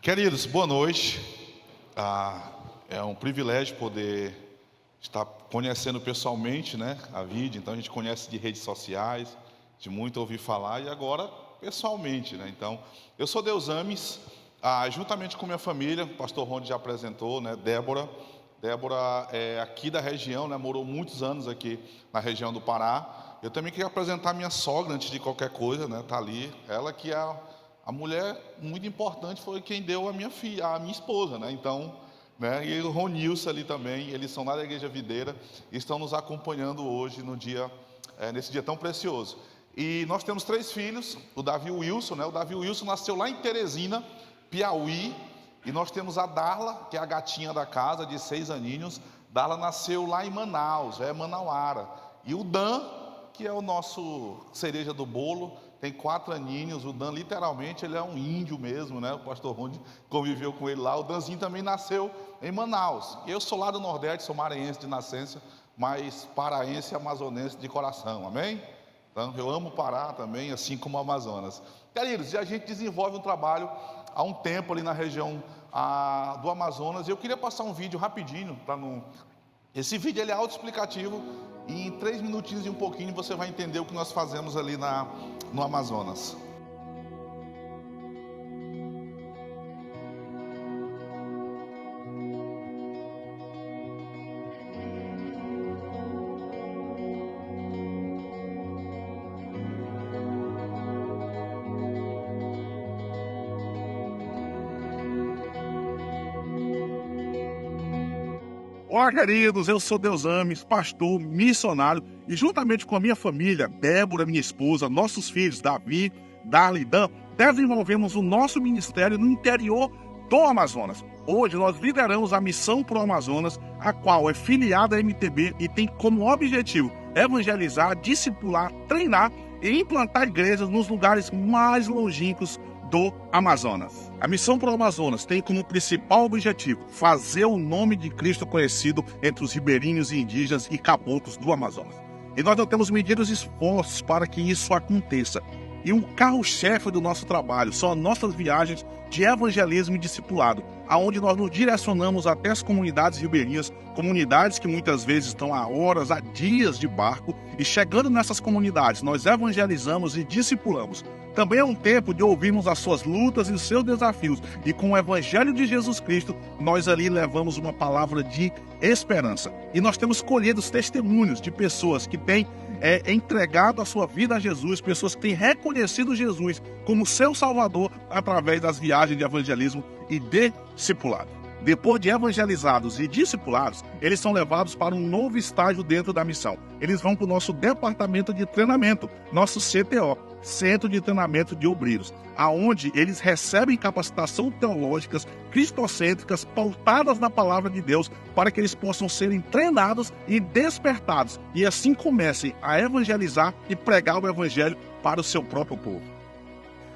Queridos, boa noite. É um privilégio poder estar conhecendo pessoalmente, né, a vida. Então a gente conhece de redes sociais, de muito ouvir falar e agora pessoalmente, né? Então, eu sou Deus Ames, juntamente com minha família, o pastor Ronde já apresentou, né, Débora. Débora é aqui da região, né, morou muitos anos aqui na região do Pará. Eu também queria apresentar minha sogra antes de qualquer coisa, né, tá ali. Ela que é a mulher muito importante, foi quem deu a minha filha, a minha esposa, né? Então, né? E o Ronilson ali também, eles são lá da Igreja Videira, e estão nos acompanhando hoje no dia, nesse dia tão precioso. E nós temos 3 filhos, o Davi Wilson, né? O Davi Wilson nasceu lá em Teresina, Piauí, e nós temos a Darla, que é a gatinha da casa, de 6 aninhos. Darla nasceu lá em Manaus, Manauara. E o Dan, que é o nosso cereja do bolo, tem 4 aninhos. O Dan, literalmente, ele é um índio mesmo, né? O pastor Ronde conviveu com ele lá. O Danzinho também nasceu em Manaus. Eu sou lá do Nordeste, sou maranhense de nascença, mas paraense e amazonense de coração, amém? Então, eu amo o Pará também, assim como o Amazonas. Queridos, e a gente desenvolve um trabalho há um tempo ali na região do Amazonas. E eu queria passar um vídeo rapidinho, Esse vídeo ele é autoexplicativo, e em 3 minutinhos e um pouquinho você vai entender o que nós fazemos ali no Amazonas. Olá, queridos, eu sou Deus Ames, pastor, missionário, e juntamente com a minha família, Débora, minha esposa, nossos filhos, Davi, Darla e Dan, desenvolvemos o nosso ministério no interior do Amazonas. Hoje nós lideramos a Missão Pro Amazonas, a qual é filiada à MTB e tem como objetivo evangelizar, discipular, treinar e implantar igrejas nos lugares mais longínquos do Amazonas. A Missão Pro Amazonas tem como principal objetivo fazer o nome de Cristo conhecido entre os ribeirinhos e indígenas e caboclos do Amazonas. E nós não temos medidos esforços para que isso aconteça. E o carro-chefe do nosso trabalho são as nossas viagens de evangelismo e discipulado, aonde nós nos direcionamos até as comunidades ribeirinhas, comunidades que muitas vezes estão a horas, a dias de barco, e chegando nessas comunidades, nós evangelizamos e discipulamos. Também é um tempo de ouvirmos as suas lutas e os seus desafios, e com o Evangelho de Jesus Cristo, nós ali levamos uma palavra de esperança. E nós temos colhido os testemunhos de pessoas que têm entregado a sua vida a Jesus, pessoas que têm reconhecido Jesus como seu Salvador através das viagens de evangelismo e discipulado. Depois de evangelizados e discipulados, eles são levados para um novo estágio dentro da missão. Eles vão para o nosso departamento de treinamento, nosso CTO, Centro de Treinamento de Obreiros, aonde eles recebem capacitação teológicas, cristocêntricas, pautadas na palavra de Deus, para que eles possam serem treinados e despertados, e assim comecem a evangelizar e pregar o evangelho para o seu próprio povo.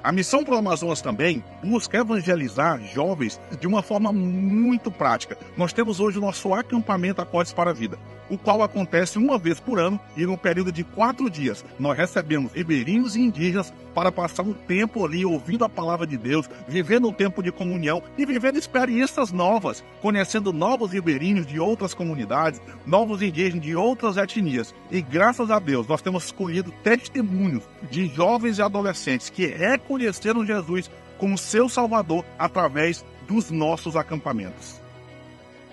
A Missão Pro Amazonas também busca evangelizar jovens de uma forma muito prática. Nós temos hoje o nosso acampamento Acordes para a Vida, o qual acontece uma vez por ano e num período de 4 dias. Nós recebemos ribeirinhos e indígenas para passar um tempo ali ouvindo a palavra de Deus, vivendo um tempo de comunhão e vivendo experiências novas, conhecendo novos ribeirinhos de outras comunidades, novos indígenas de outras etnias. E graças a Deus nós temos escolhido testemunhos de jovens e adolescentes que reconheceram Jesus como seu Salvador através dos nossos acampamentos.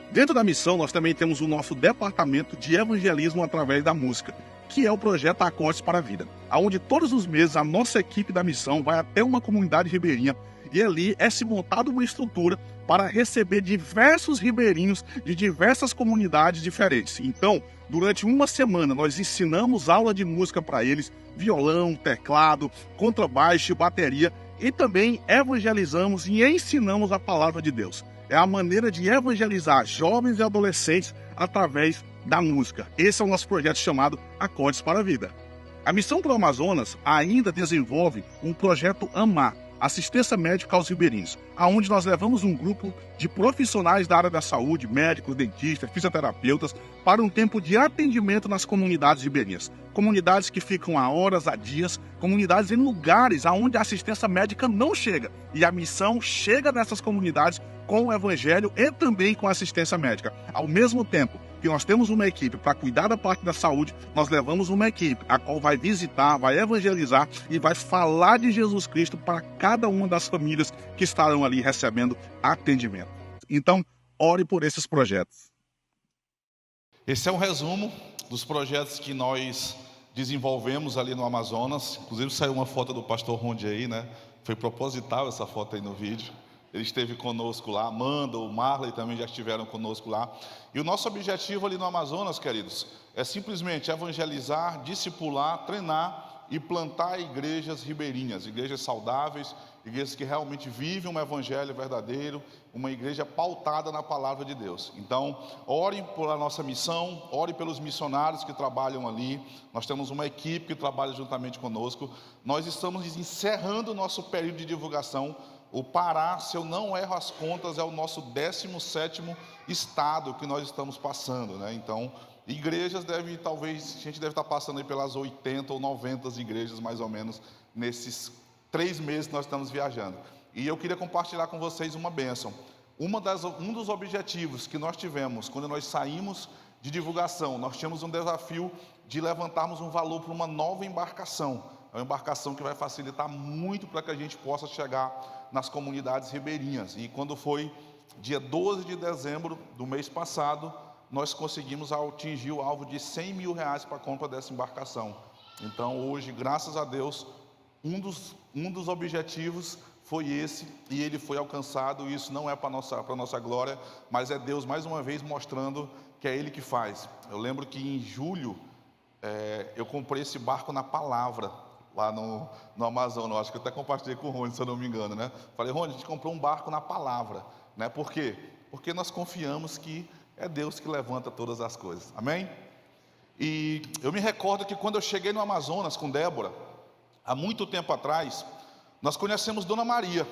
Dentro da missão, nós também temos o nosso departamento de evangelismo através da música, que é o projeto Acordes para a Vida, onde todos os meses a nossa equipe da missão vai até uma comunidade ribeirinha e ali é se montada uma estrutura para receber diversos ribeirinhos de diversas comunidades diferentes. Então, durante uma semana, nós ensinamos aula de música para eles, violão, teclado, contrabaixo e bateria, e também evangelizamos e ensinamos a palavra de Deus. É a maneira de evangelizar jovens e adolescentes através da música. Esse é o nosso projeto chamado Acordes para a Vida. A Missão Pro Amazonas ainda desenvolve um projeto Amar, Assistência Médica aos Ribeirinhos, aonde nós levamos um grupo de profissionais da área da saúde, médicos, dentistas, fisioterapeutas, para um tempo de atendimento nas comunidades ribeirinhas. Comunidades que ficam a horas, a dias, comunidades em lugares aonde a assistência médica não chega. E a missão chega nessas comunidades com o evangelho e também com a assistência médica. Ao mesmo tempo que nós temos uma equipe para cuidar da parte da saúde, nós levamos uma equipe a qual vai visitar, vai evangelizar e vai falar de Jesus Cristo para cada uma das famílias que estarão ali recebendo atendimento. Então, ore por esses projetos. Esse é um resumo dos projetos que nós desenvolvemos ali no Amazonas. Inclusive saiu uma foto do pastor Rondi aí, né? Foi proposital essa foto aí no vídeo. Ele esteve conosco lá, Amanda, o Marley também já estiveram conosco lá. E o nosso objetivo ali no Amazonas, queridos, é simplesmente evangelizar, discipular, treinar e plantar igrejas ribeirinhas, igrejas saudáveis, igrejas que realmente vivem um evangelho verdadeiro, uma igreja pautada na palavra de Deus. Então, ore pela nossa missão, ore pelos missionários que trabalham ali. Nós temos uma equipe que trabalha juntamente conosco. Nós estamos encerrando o nosso período de divulgação. O Pará, se eu não erro as contas, é o nosso 17º estado que nós estamos passando, né? Então, igrejas talvez, a gente deve estar passando aí pelas 80 ou 90 igrejas, mais ou menos, nesses 3 meses que nós estamos viajando. E eu queria compartilhar com vocês uma bênção. Um dos objetivos que nós tivemos, quando nós saímos de divulgação, nós tínhamos um desafio de levantarmos um valor para uma nova embarcação. É uma embarcação que vai facilitar muito para que a gente possa chegar nas comunidades ribeirinhas. E quando foi dia 12 de dezembro do mês passado, nós conseguimos atingir o alvo de R$100 mil para a compra dessa embarcação. Então hoje, graças a Deus, um dos objetivos foi esse, e ele foi alcançado. E isso não é para nossa glória, mas é Deus mais uma vez mostrando que é Ele que faz. Eu lembro que em julho eu comprei esse barco na Palavra, lá no Amazonas. Eu acho que eu até compartilhei com o Rony, se eu não me engano, né? Falei, Rony, a gente comprou um barco na Palavra, né? Por quê? Porque nós confiamos que é Deus que levanta todas as coisas, amém? E eu me recordo que quando eu cheguei no Amazonas com Débora, há muito tempo atrás, nós conhecemos Dona Maria.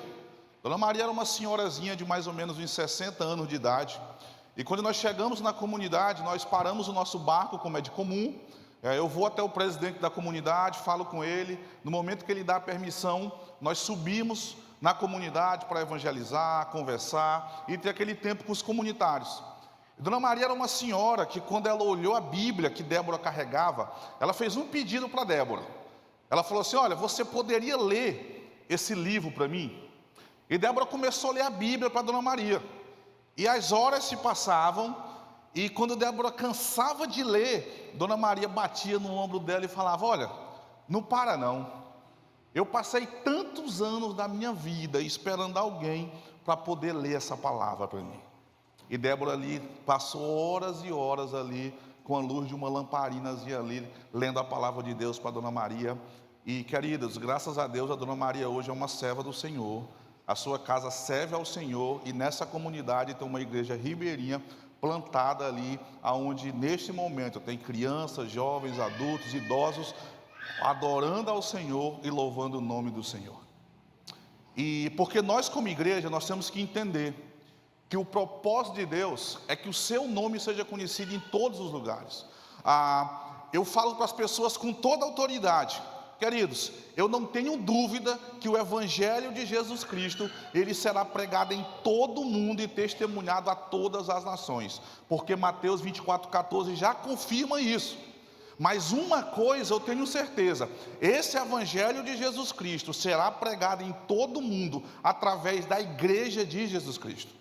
Dona Maria era uma senhorazinha de mais ou menos uns 60 anos de idade. E quando nós chegamos na comunidade, nós paramos o nosso barco, como é de comum. Eu vou até o presidente da comunidade, falo com ele. No momento que ele dá a permissão, nós subimos na comunidade para evangelizar, conversar e ter aquele tempo com os comunitários. Dona Maria era uma senhora que, quando ela olhou a Bíblia que Débora carregava, ela fez um pedido para Débora. Ela falou assim, olha, você poderia ler esse livro para mim? E Débora começou a ler a Bíblia para Dona Maria. E as horas se passavam, e quando Débora cansava de ler, Dona Maria batia no ombro dela e falava, olha, não para não. Eu passei tantos anos da minha vida esperando alguém para poder ler essa palavra para mim. E Débora ali passou horas e horas ali, com a luz de uma lamparinazinha ali, lendo a palavra de Deus para Dona Maria. E, queridos, graças a Deus, a Dona Maria hoje é uma serva do Senhor. A sua casa serve ao Senhor, e nessa comunidade tem uma igreja ribeirinha plantada ali, aonde neste momento tem crianças, jovens, adultos, idosos, adorando ao Senhor e louvando o nome do Senhor. E porque nós, como igreja, nós temos que entender que o propósito de Deus é que o seu nome seja conhecido em todos os lugares. Eu falo para as pessoas com toda a autoridade, queridos, eu não tenho dúvida que o Evangelho de Jesus Cristo, ele será pregado em todo o mundo e testemunhado a todas as nações, porque Mateus 24:14 já confirma isso. Mas uma coisa eu tenho certeza, esse Evangelho de Jesus Cristo será pregado em todo o mundo através da igreja de Jesus Cristo.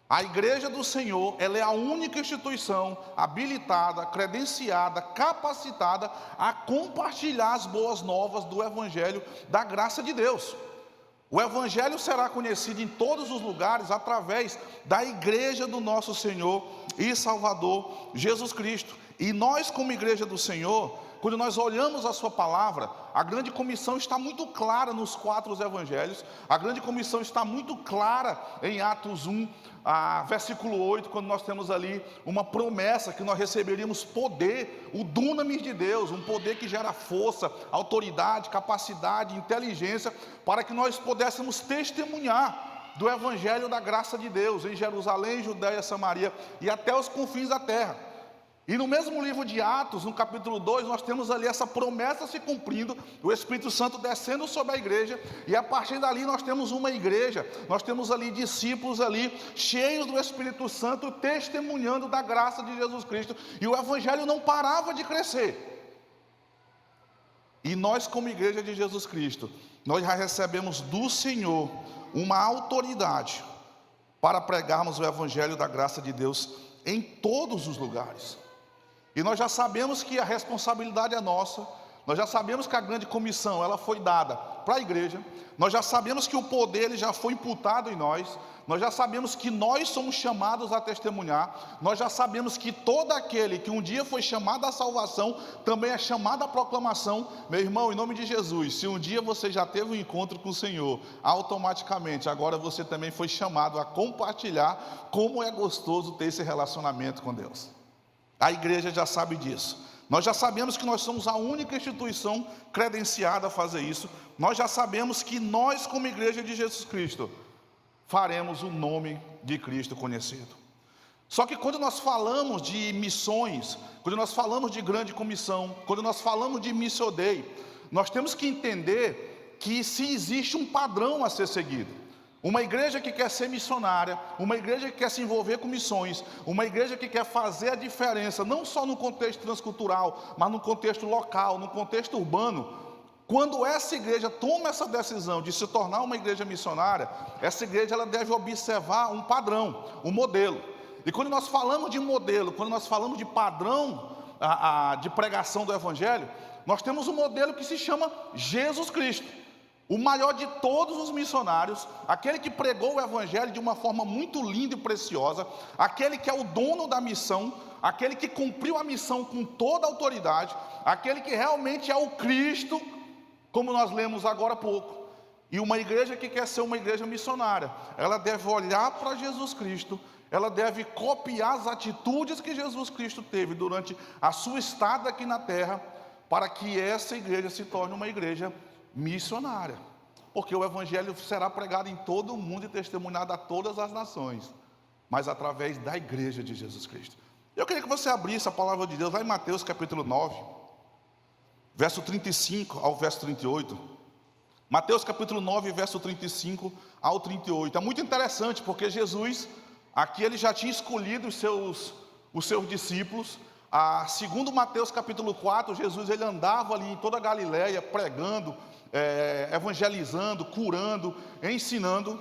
A igreja do Senhor, ela é a única instituição habilitada, credenciada, capacitada a compartilhar as boas novas do Evangelho da graça de Deus. O Evangelho será conhecido em todos os lugares através da igreja do nosso Senhor e Salvador Jesus Cristo. E nós, como igreja do Senhor, quando nós olhamos a sua palavra, a grande comissão está muito clara nos 4 evangelhos. A grande comissão está muito clara em Atos 1, versículo 8, quando nós temos ali uma promessa que nós receberíamos poder, o dunamis de Deus, um poder que gera força, autoridade, capacidade, inteligência, para que nós pudéssemos testemunhar do evangelho da graça de Deus em Jerusalém, Judéia, Samaria e até os confins da terra. E no mesmo livro de Atos, no capítulo 2, nós temos ali essa promessa se cumprindo, o Espírito Santo descendo sobre a igreja, e a partir dali nós temos uma igreja, nós temos ali discípulos ali, cheios do Espírito Santo, testemunhando da graça de Jesus Cristo, e o evangelho não parava de crescer. E nós, como igreja de Jesus Cristo, nós já recebemos do Senhor uma autoridade para pregarmos o evangelho da graça de Deus em todos os lugares. E nós já sabemos que a responsabilidade é nossa, nós já sabemos que a grande comissão ela foi dada para a igreja, nós já sabemos que o poder ele já foi imputado em nós já sabemos que nós somos chamados a testemunhar, nós já sabemos que todo aquele que um dia foi chamado à salvação, também é chamado à proclamação. Meu irmão, em nome de Jesus, se um dia você já teve um encontro com o Senhor, automaticamente agora você também foi chamado a compartilhar como é gostoso ter esse relacionamento com Deus. A igreja já sabe disso. Nós já sabemos que nós somos a única instituição credenciada a fazer isso. Nós já sabemos que nós, como igreja de Jesus Cristo, faremos o nome de Cristo conhecido. Só que quando nós falamos de missões, quando nós falamos de grande comissão, quando nós falamos de Missio Dei, nós temos que entender que se existe um padrão a ser seguido. Uma igreja que quer ser missionária, uma igreja que quer se envolver com missões, uma igreja que quer fazer a diferença, não só no contexto transcultural, mas no contexto local, no contexto urbano. Quando essa igreja toma essa decisão de se tornar uma igreja missionária, essa igreja ela deve observar um padrão, um modelo. E quando nós falamos de modelo, quando nós falamos de padrão de pregação do evangelho, nós temos um modelo que se chama Jesus Cristo. O maior de todos os missionários, aquele que pregou o evangelho de uma forma muito linda e preciosa, aquele que é o dono da missão, aquele que cumpriu a missão com toda a autoridade, aquele que realmente é o Cristo, como nós lemos agora há pouco. E uma igreja que quer ser uma igreja missionária, ela deve olhar para Jesus Cristo, ela deve copiar as atitudes que Jesus Cristo teve durante a sua estada aqui na terra, para que essa igreja se torne uma igreja missionária, porque o evangelho será pregado em todo o mundo e testemunhado a todas as nações, mas através da igreja de Jesus Cristo. Eu queria que você abrisse a palavra de Deus lá em Mateus capítulo 9, verso 35 ao verso 38. Mateus capítulo 9, verso 35 ao 38. É muito interessante, porque Jesus, aqui ele já tinha escolhido os seus discípulos. Segundo Mateus capítulo 4, Jesus ele andava ali em toda a Galileia, pregando, evangelizando, curando, ensinando.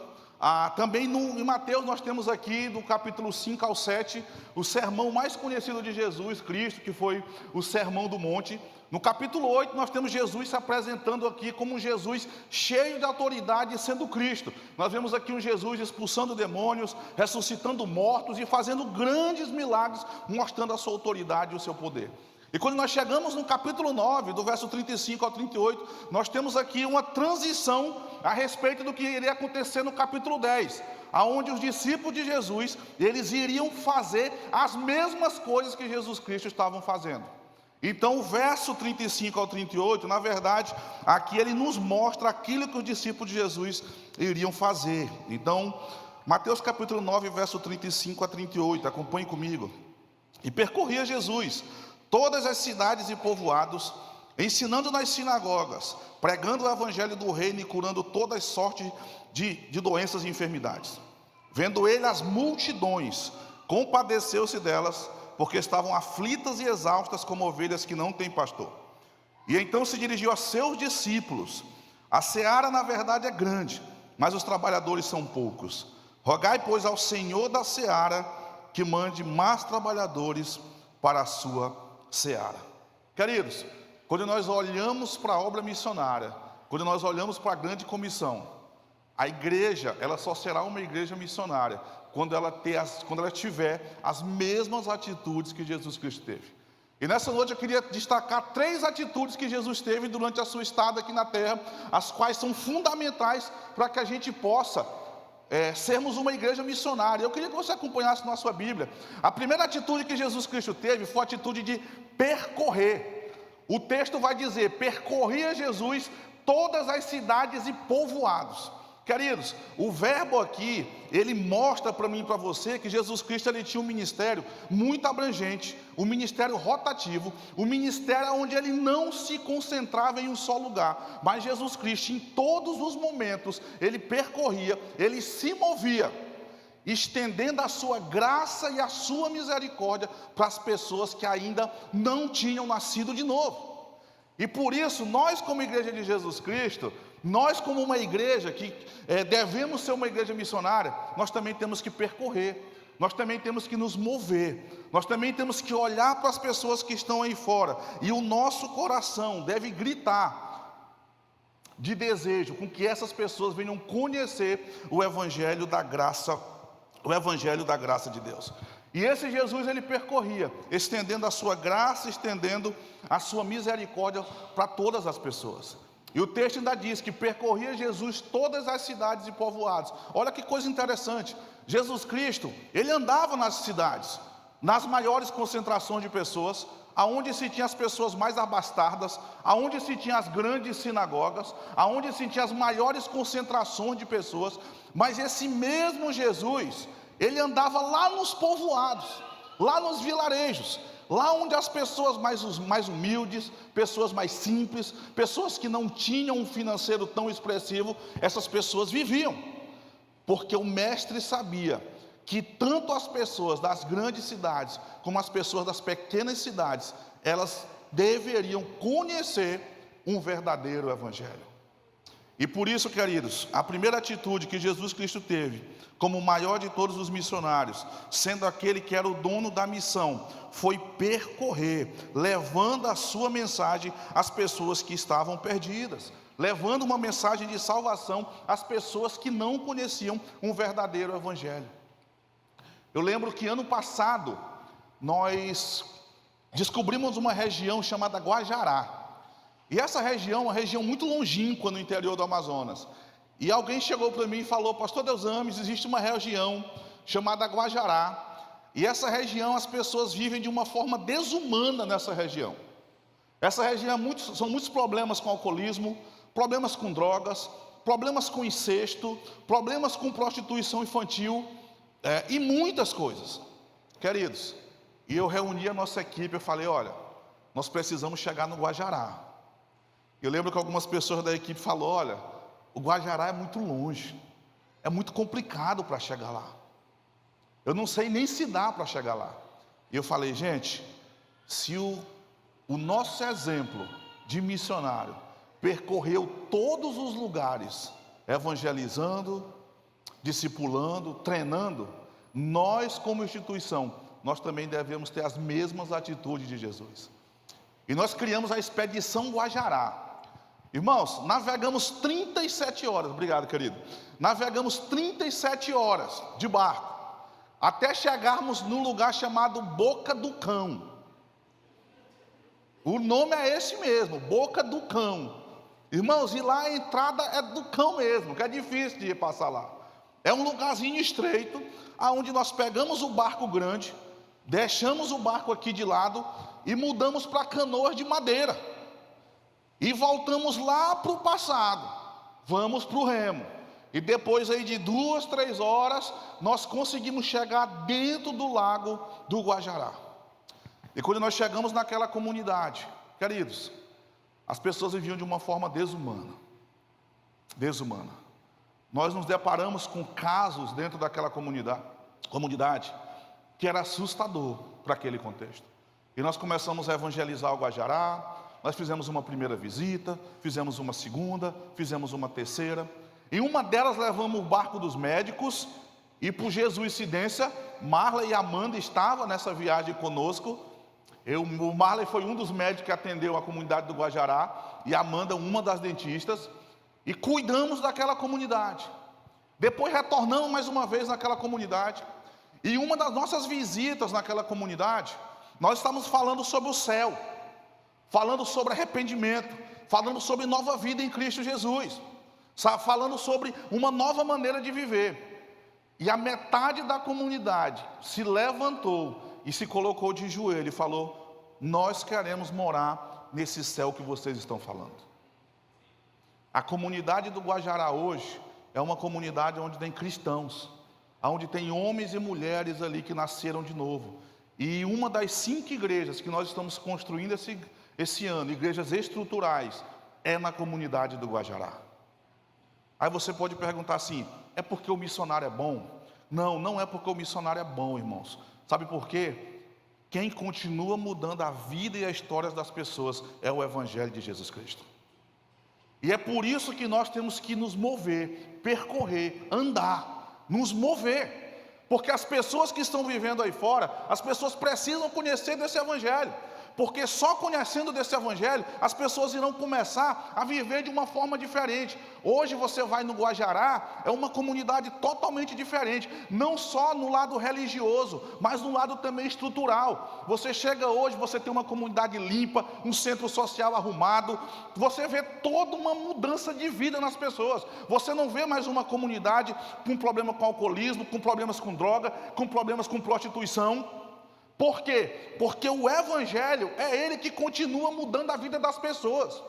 Também em Mateus nós temos aqui, do capítulo 5 ao 7, o sermão mais conhecido de Jesus Cristo, que foi o Sermão do Monte. No capítulo 8 nós temos Jesus se apresentando aqui como um Jesus cheio de autoridade, sendo Cristo. Nós vemos aqui um Jesus expulsando demônios, ressuscitando mortos e fazendo grandes milagres, mostrando a sua autoridade e o seu poder. E quando nós chegamos no capítulo 9, do verso 35 ao 38, nós temos aqui uma transição a respeito do que iria acontecer no capítulo 10, aonde os discípulos de Jesus, eles iriam fazer as mesmas coisas que Jesus Cristo estavam fazendo. Então o verso 35 ao 38, na verdade, aqui ele nos mostra aquilo que os discípulos de Jesus iriam fazer. Então, Mateus capítulo 9, verso 35 a 38, acompanhe comigo. E percorria Jesus todas as cidades e povoados, ensinando nas sinagogas, pregando o evangelho do reino e curando todas sortes de doenças e enfermidades. Vendo ele as multidões, compadeceu-se delas, porque estavam aflitas e exaustas como ovelhas que não têm pastor. E então se dirigiu a seus discípulos: a seara na verdade é grande, mas os trabalhadores são poucos. Rogai, pois, ao Senhor da seara que mande mais trabalhadores para a sua seara. Queridos, quando nós olhamos para a obra missionária, quando nós olhamos para a grande comissão, a igreja, ela só será uma igreja missionária quando ela tiver as mesmas atitudes que Jesus Cristo teve. E nessa noite eu queria destacar 3 atitudes que Jesus teve durante a sua estada aqui na terra, as quais são fundamentais para que a gente possa sermos uma igreja missionária. Eu queria que você acompanhasse na sua Bíblia. A primeira atitude que Jesus Cristo teve foi a atitude de percorrer. O texto vai dizer: percorria Jesus todas as cidades e povoados. Queridos, o verbo aqui, ele mostra para mim e para você que Jesus Cristo, ele tinha um ministério muito abrangente, um ministério rotativo, um ministério onde ele não se concentrava em um só lugar, mas Jesus Cristo, em todos os momentos, ele percorria, ele se movia, estendendo a sua graça e a sua misericórdia para as pessoas que ainda não tinham nascido de novo. E por isso, nós como igreja de Jesus Cristo, nós como uma igreja que devemos ser uma igreja missionária, nós também temos que percorrer, nós também temos que nos mover, nós também temos que olhar para as pessoas que estão aí fora, e o nosso coração deve gritar de desejo com que essas pessoas venham conhecer o Evangelho da graça, de Deus. E esse Jesus, ele percorria, estendendo a sua graça, estendendo a sua misericórdia para todas as pessoas. E o texto ainda diz que percorria Jesus todas as cidades e povoados. Olha que coisa interessante. Jesus Cristo, ele andava nas cidades, nas maiores concentrações de pessoas, aonde se tinha as pessoas mais abastadas, aonde se tinha as grandes sinagogas, aonde se tinha as maiores concentrações de pessoas. Mas esse mesmo Jesus, ele andava lá nos povoados, lá nos vilarejos, lá onde as pessoas mais humildes, pessoas mais simples, pessoas que não tinham um financeiro tão expressivo, essas pessoas viviam, porque o mestre sabia que tanto as pessoas das grandes cidades, como as pessoas das pequenas cidades, elas deveriam conhecer um verdadeiro evangelho. E por isso, queridos, a primeira atitude que Jesus Cristo teve, como o maior de todos os missionários, sendo aquele que era o dono da missão, foi percorrer, levando a sua mensagem às pessoas que estavam perdidas, levando uma mensagem de salvação às pessoas que não conheciam um verdadeiro evangelho. Eu lembro que ano passado, nós descobrimos uma região chamada Guajará. E essa região é uma região muito longínqua no interior do Amazonas. E alguém chegou para mim e falou: pastor Deusames, existe uma região chamada Guajará. E essa região, as pessoas vivem de uma forma desumana nessa região. Essa região são muitos problemas com alcoolismo, problemas com drogas, problemas com incesto, problemas com prostituição infantil, e muitas coisas. Queridos, e eu reuni a nossa equipe, eu falei: olha, nós precisamos chegar no Guajará. Eu lembro que algumas pessoas da equipe falaram: olha, o Guajará é muito longe, é muito complicado para chegar lá, eu não sei nem se dá para chegar lá. E eu falei: gente, se o nosso exemplo de missionário percorreu todos os lugares, evangelizando, discipulando, treinando, nós como instituição, nós também devemos ter as mesmas atitudes de Jesus. E nós criamos a Expedição Guajará. Irmãos, navegamos 37 horas, obrigado querido, navegamos 37 horas de barco, até chegarmos num lugar chamado Boca do Cão. O nome é esse mesmo, Boca do Cão. Irmãos, e lá a entrada é do cão mesmo, que é difícil de passar lá. É um lugarzinho estreito, aonde nós pegamos o barco grande, deixamos o barco aqui de lado e mudamos para canoas de madeira. E voltamos lá para o passado, vamos para o remo. E depois aí de 2, 3 horas, nós conseguimos chegar dentro do lago do Guajará. E quando nós chegamos naquela comunidade, queridos, as pessoas viviam de uma forma desumana. Nós nos deparamos com casos dentro daquela comunidade que era assustador para aquele contexto. E nós começamos a evangelizar o Guajará. Nós fizemos uma primeira visita, fizemos uma segunda, fizemos uma terceira. Em uma delas levamos o barco dos médicos, e por jesuicidência, Marley e Amanda estavam nessa viagem conosco. O Marley foi um dos médicos que atendeu a comunidade do Guajará, e a Amanda uma das dentistas, e cuidamos daquela comunidade. Depois retornamos mais uma vez naquela comunidade, e uma das nossas visitas naquela comunidade, Nós estamos falando sobre o céu, falando sobre arrependimento, falando sobre nova vida em Cristo Jesus, falando sobre uma nova maneira de viver. E a metade da comunidade se levantou e se colocou de joelho e falou: nós queremos morar nesse céu que vocês estão falando. A comunidade do Guajará hoje é uma comunidade onde tem cristãos, onde tem homens e mulheres ali que nasceram de novo. E uma das 5 igrejas que nós estamos construindo esse ano, igrejas estruturais, é na comunidade do Guajará. Aí você pode perguntar assim: é porque o missionário é bom? Não, não é porque o missionário é bom, irmãos. Sabe por quê? Quem continua mudando a vida e a história das pessoas é o Evangelho de Jesus Cristo. E é por isso que nós temos que nos mover, percorrer, andar, nos mover. Porque as pessoas que estão vivendo aí fora, as pessoas precisam conhecer desse Evangelho. Porque só conhecendo desse Evangelho, as pessoas irão começar a viver de uma forma diferente. Hoje você vai no Guajará, é uma comunidade totalmente diferente. Não só no lado religioso, mas no lado também estrutural. Você chega hoje, você tem uma comunidade limpa, um centro social arrumado. Você vê toda uma mudança de vida nas pessoas. Você não vê mais uma comunidade com problema com alcoolismo, com problemas com droga, com problemas com prostituição. Por quê? Porque o Evangelho é ele que continua mudando a vida das pessoas.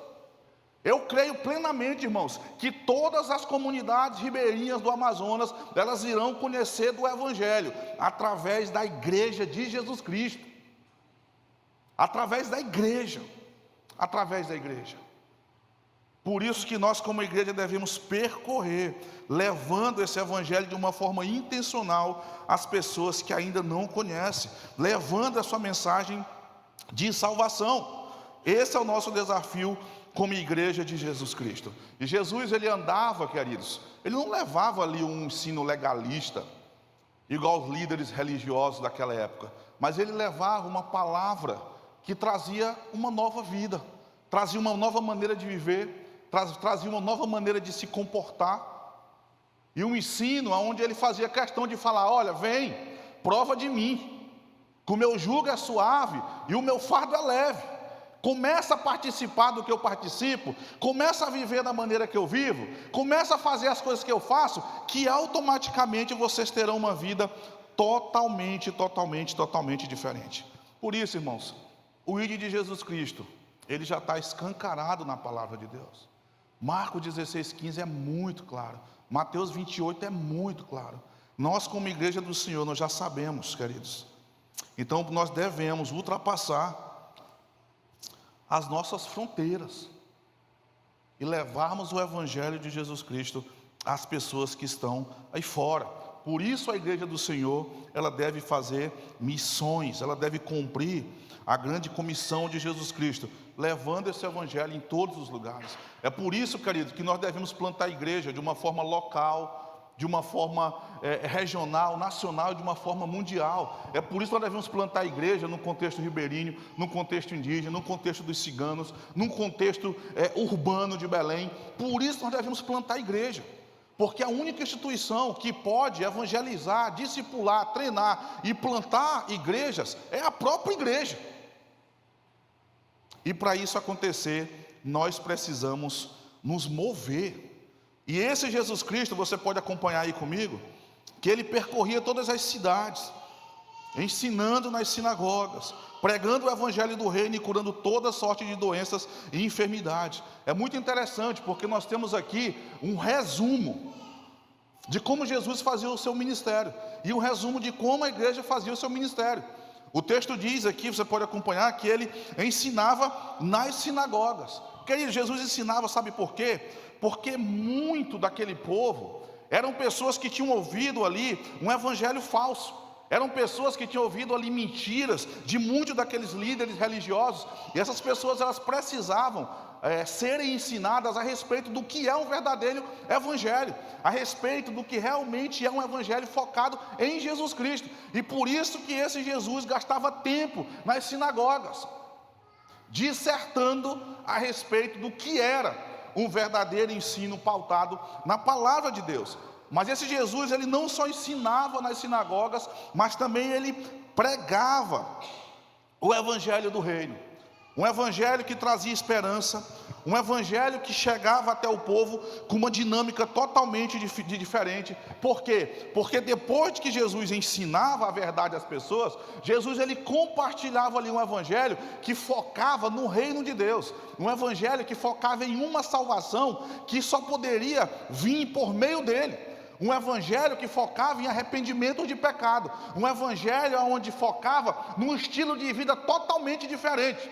Eu creio plenamente, irmãos, que todas as comunidades ribeirinhas do Amazonas, elas irão conhecer do Evangelho, através da igreja de Jesus Cristo. Através da igreja. Através da igreja. Por isso que nós como igreja devemos percorrer, levando esse Evangelho de uma forma intencional às pessoas que ainda não conhecem, levando a sua mensagem de salvação. Esse é o nosso desafio como igreja de Jesus Cristo. E Jesus, ele andava, queridos, ele não levava ali um ensino legalista, igual os líderes religiosos daquela época, mas ele levava uma palavra que trazia uma nova vida, trazia uma nova maneira de viver, trazia uma nova maneira de se comportar, e um ensino onde ele fazia questão de falar: olha, vem, prova de mim, que o meu jugo é suave e o meu fardo é leve. Começa a participar do que eu participo, começa a viver da maneira que eu vivo, começa a fazer as coisas que eu faço, que automaticamente vocês terão uma vida totalmente diferente. Por isso, irmãos, o ID de Jesus Cristo, ele já está escancarado na palavra de Deus. Marcos 16:15 é muito claro. Mateus 28 é muito claro. Nós como igreja do Senhor, nós já sabemos, queridos. Então nós devemos ultrapassar as nossas fronteiras e levarmos o Evangelho de Jesus Cristo às pessoas que estão aí fora. Por isso a igreja do Senhor, ela deve fazer missões, ela deve cumprir a grande comissão de Jesus Cristo, levando esse Evangelho em todos os lugares. É por isso, querido, que nós devemos plantar a igreja de uma forma local, de uma forma regional, nacional, de uma forma mundial. É por isso que nós devemos plantar a igreja no contexto ribeirinho, no contexto indígena, no contexto dos ciganos, no contexto urbano de Belém. Por isso nós devemos plantar a igreja. Porque a única instituição que pode evangelizar, discipular, treinar e plantar igrejas é a própria igreja. E para isso acontecer, nós precisamos nos mover. E esse Jesus Cristo, você pode acompanhar aí comigo, que ele percorria todas as cidades, ensinando nas sinagogas, pregando o Evangelho do Reino e curando toda sorte de doenças e enfermidades. É muito interessante, porque nós temos aqui um resumo de como Jesus fazia o seu ministério, e um resumo de como a igreja fazia o seu ministério. O texto diz aqui, você pode acompanhar, que ele ensinava nas sinagogas. Querido, Jesus ensinava, sabe por quê? Porque muito daquele povo eram pessoas que tinham ouvido ali um evangelho falso. Eram pessoas que tinham ouvido ali mentiras de muitos daqueles líderes religiosos. E essas pessoas, elas precisavam serem ensinadas a respeito do que é um verdadeiro evangelho, a respeito do que realmente é um evangelho focado em Jesus Cristo. E por isso que esse Jesus gastava tempo nas sinagogas, dissertando a respeito do que era um verdadeiro ensino pautado na palavra de Deus. Mas esse Jesus, ele não só ensinava nas sinagogas, mas também ele pregava o evangelho do reino, um evangelho que trazia esperança, um evangelho que chegava até o povo com uma dinâmica totalmente diferente. Por quê? Porque depois de que Jesus ensinava a verdade às pessoas, Jesus ele compartilhava ali um evangelho que focava no reino de Deus, um evangelho que focava em uma salvação que só poderia vir por meio dele, um evangelho que focava em arrependimento de pecado, um evangelho onde focava num estilo de vida totalmente diferente.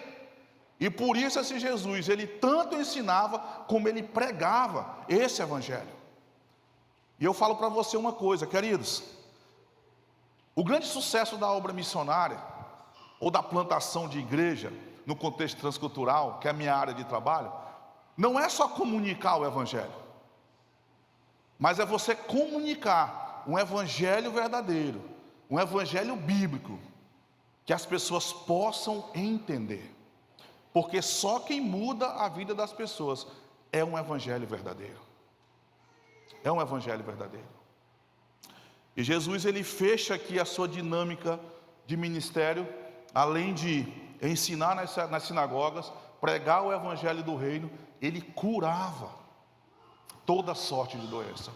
E por isso esse Jesus, ele tanto ensinava como ele pregava esse evangelho. E eu falo para você uma coisa, queridos, o grande sucesso da obra missionária, ou da plantação de igreja, no contexto transcultural, que é a minha área de trabalho, não é só comunicar o evangelho, mas é você comunicar um evangelho verdadeiro, um evangelho bíblico, que as pessoas possam entender. Porque só quem muda a vida das pessoas é um evangelho verdadeiro. É um evangelho verdadeiro. E Jesus ele fecha aqui a sua dinâmica de ministério, além de ensinar nas sinagogas, pregar o evangelho do reino, ele curava toda sorte de doença.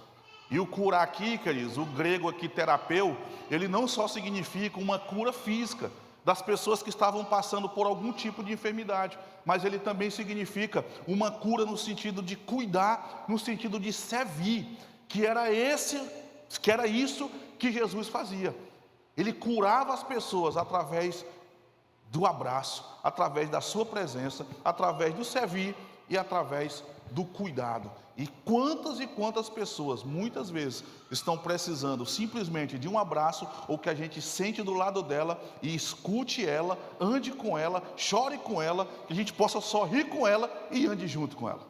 E o curar aqui, queridos, o grego aqui terapeu, ele não só significa uma cura física das pessoas que estavam passando por algum tipo de enfermidade, mas ele também significa uma cura no sentido de cuidar, no sentido de servir, que era isso que Jesus fazia. Ele curava as pessoas através do abraço, através da sua presença, através do servir e através do cuidado. E quantas pessoas muitas vezes estão precisando simplesmente de um abraço, ou que a gente sente do lado dela e escute ela, ande com ela, chore com ela, que a gente possa sorrir com ela e ande junto com ela.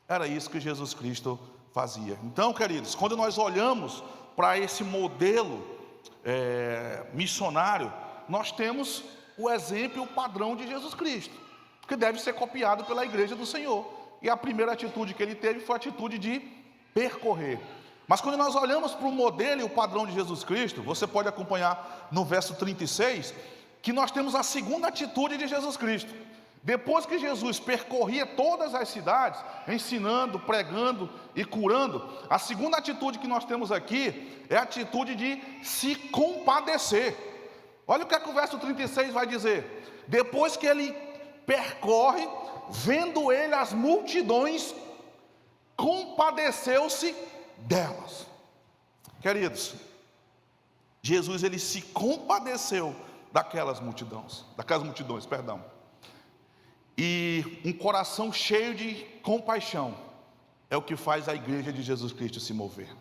Era isso que Jesus Cristo fazia. Então, queridos, quando nós olhamos para esse modelo missionário, nós temos o exemplo e o padrão de Jesus Cristo, que deve ser copiado pela igreja do Senhor. E a primeira atitude que ele teve foi a atitude de percorrer. Mas quando nós olhamos para o modelo e o padrão de Jesus Cristo, você pode acompanhar no verso 36, que nós temos a segunda atitude de Jesus Cristo. Depois que Jesus percorria todas as cidades, ensinando, pregando e curando, a segunda atitude que nós temos aqui é a atitude de se compadecer. Olha o que o verso 36 vai dizer. Depois que ele percorre, vendo ele as multidões, compadeceu-se delas. Queridos, Jesus ele se compadeceu daquelas multidões, E um coração cheio de compaixão é o que faz a igreja de Jesus Cristo se mover.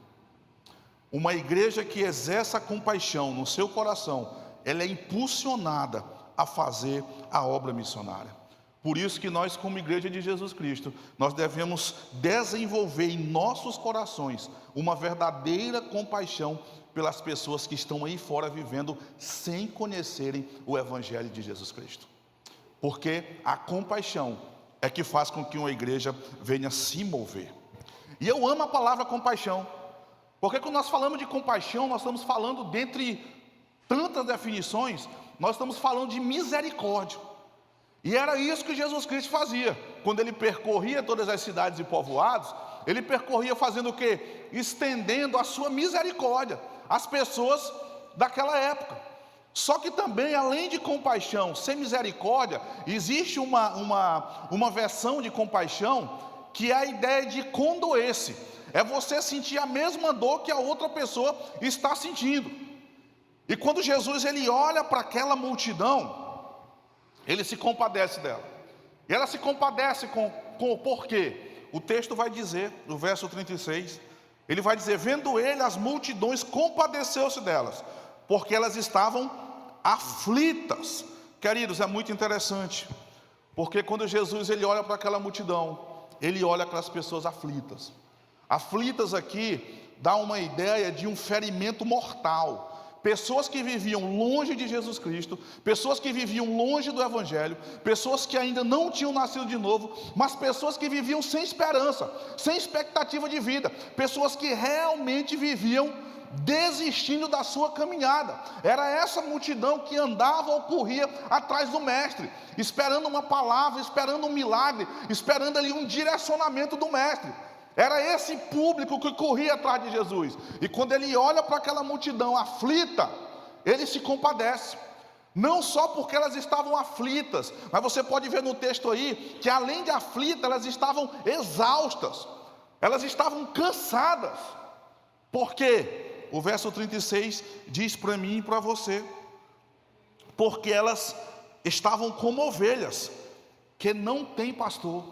Uma igreja que exerce a compaixão no seu coração, ela é impulsionada a fazer a obra missionária. Por isso que nós, como igreja de Jesus Cristo, nós devemos desenvolver em nossos corações uma verdadeira compaixão pelas pessoas que estão aí fora vivendo sem conhecerem o evangelho de Jesus Cristo. Porque a compaixão é que faz com que uma igreja venha se mover. E eu amo a palavra compaixão, porque quando nós falamos de compaixão, nós estamos falando, dentre tantas definições, nós estamos falando de misericórdia. E era isso que Jesus Cristo fazia. Quando ele percorria todas as cidades e povoados, ele percorria fazendo o quê? Estendendo a sua misericórdia às pessoas daquela época. Só que também, além de compaixão, sem misericórdia, existe uma versão de compaixão, que é a ideia de condoer-se. É você sentir a mesma dor que a outra pessoa está sentindo. E quando Jesus ele olha para aquela multidão, ele se compadece dela. E ela se compadece com o porquê? O texto vai dizer, no verso 36, ele vai dizer, vendo ele as multidões, compadeceu-se delas, porque elas estavam aflitas. Queridos, é muito interessante, porque quando Jesus ele olha para aquela multidão, ele olha para as pessoas aflitas. Aflitas aqui dá uma ideia de um ferimento mortal. Pessoas que viviam longe de Jesus Cristo, pessoas que viviam longe do Evangelho, pessoas que ainda não tinham nascido de novo, mas pessoas que viviam sem esperança, sem expectativa de vida, pessoas que realmente viviam desistindo da sua caminhada. Era essa multidão que andava ou corria atrás do mestre, esperando uma palavra, esperando um milagre, esperando ali um direcionamento do mestre. Era esse público que corria atrás de Jesus. E quando ele olha para aquela multidão aflita, ele se compadece. Não só porque elas estavam aflitas, mas você pode ver no texto aí, que além de aflitas, elas estavam exaustas, elas estavam cansadas. Por quê? O verso 36 diz para mim e para você: porque elas estavam como ovelhas que não tem pastor.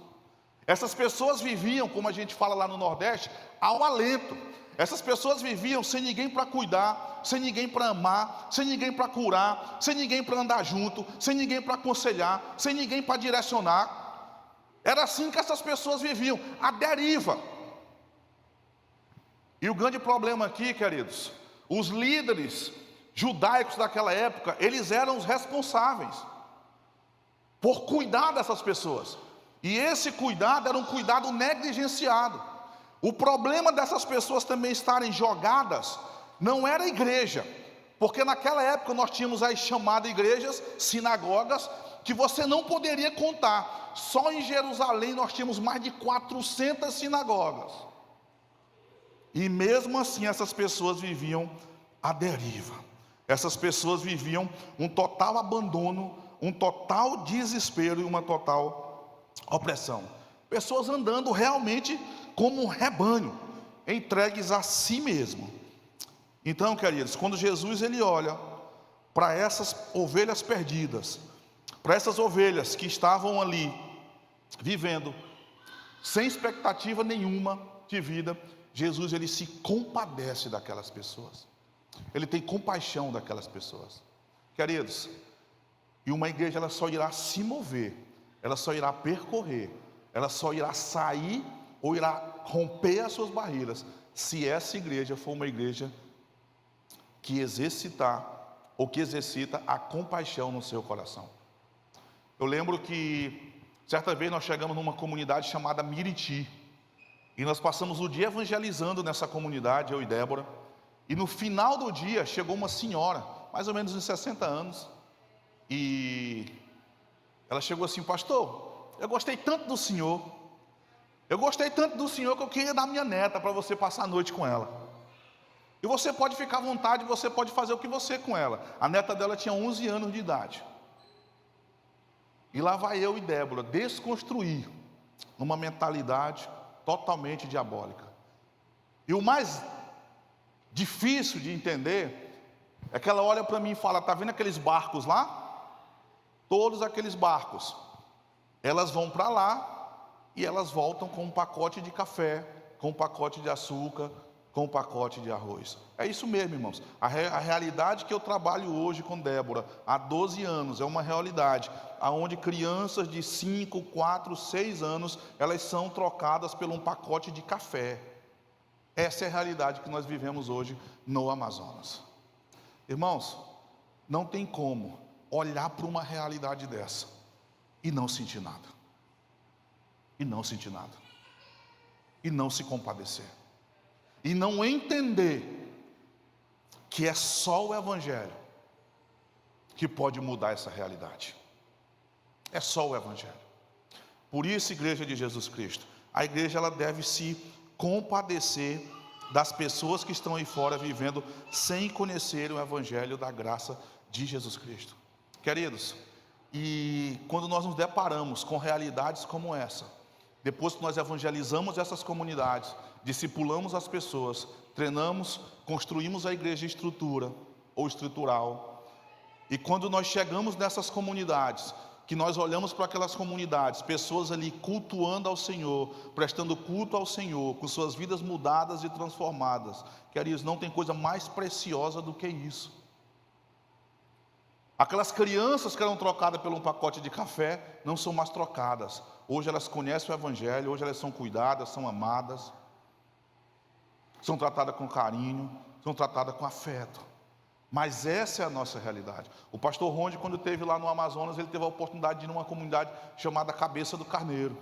Essas pessoas viviam, como a gente fala lá no Nordeste, ao alento. Essas pessoas viviam sem ninguém para cuidar, sem ninguém para amar, sem ninguém para curar, sem ninguém para andar junto, sem ninguém para aconselhar, sem ninguém para direcionar. Era assim que essas pessoas viviam, à deriva. E o grande problema aqui, queridos, os líderes judaicos daquela época, eles eram os responsáveis por cuidar dessas pessoas. E esse cuidado era um cuidado negligenciado. O problema dessas pessoas também estarem jogadas não era a igreja, porque naquela época nós tínhamos as chamadas igrejas, sinagogas, que você não poderia contar. Só em Jerusalém nós tínhamos mais de 400 sinagogas. E mesmo assim essas pessoas viviam à deriva. Essas pessoas viviam um total abandono, um total desespero e uma total opressão. Pessoas andando realmente como um rebanho, entregues a si mesmo. Então, queridos, quando Jesus ele olha para essas ovelhas perdidas, para essas ovelhas que estavam ali vivendo sem expectativa nenhuma de vida, Jesus ele se compadece daquelas pessoas. Ele tem compaixão daquelas pessoas. Queridos, e uma igreja ela só irá se mover, ela só irá percorrer, ela só irá sair ou irá romper as suas barreiras, se essa igreja for uma igreja que exercitar ou que exercita a compaixão no seu coração. Eu lembro que certa vez nós chegamos numa comunidade chamada Miriti, e nós passamos o dia evangelizando nessa comunidade, eu e Débora, e no final do dia chegou uma senhora, mais ou menos uns 60 anos, e ela chegou assim: pastor, eu gostei tanto do senhor, que eu queria dar minha neta para você passar a noite com ela. E você pode ficar à vontade, você pode fazer o que você com ela. A neta dela tinha 11 anos de idade. E lá vai eu e Débora desconstruir uma mentalidade totalmente diabólica. E o mais difícil de entender é que ela olha para mim e fala: está vendo aqueles barcos lá? Todos aqueles barcos, elas vão para lá e elas voltam com um pacote de café, com um pacote de açúcar, com um pacote de arroz. É isso mesmo, irmãos. A realidade que eu trabalho hoje com Débora, há 12 anos, é uma realidade onde crianças de 5, 4, 6 anos, elas são trocadas por um pacote de café. Essa é a realidade que nós vivemos hoje no Amazonas. Irmãos, não tem como olhar para uma realidade dessa e não sentir nada. E não sentir nada. E não se compadecer. E não entender que é só o Evangelho que pode mudar essa realidade. É só o Evangelho. Por isso, igreja de Jesus Cristo, a igreja ela deve se compadecer das pessoas que estão aí fora vivendo sem conhecer o Evangelho da graça de Jesus Cristo. Queridos, e quando nós nos deparamos com realidades como essa, depois que nós evangelizamos essas comunidades, discipulamos as pessoas, treinamos, construímos a igreja estrutura ou estrutural, e quando nós chegamos nessas comunidades, que nós olhamos para aquelas comunidades, pessoas ali cultuando ao Senhor, prestando culto ao Senhor, com suas vidas mudadas e transformadas, queridos, não tem coisa mais preciosa do que isso. Aquelas crianças que eram trocadas por um pacote de café, não são mais trocadas. Hoje elas conhecem o Evangelho, hoje elas são cuidadas, são amadas, são tratadas com carinho, são tratadas com afeto. Mas essa é a nossa realidade. O pastor Ronde, quando esteve lá no Amazonas, ele teve a oportunidade de ir numa comunidade chamada Cabeça do Carneiro.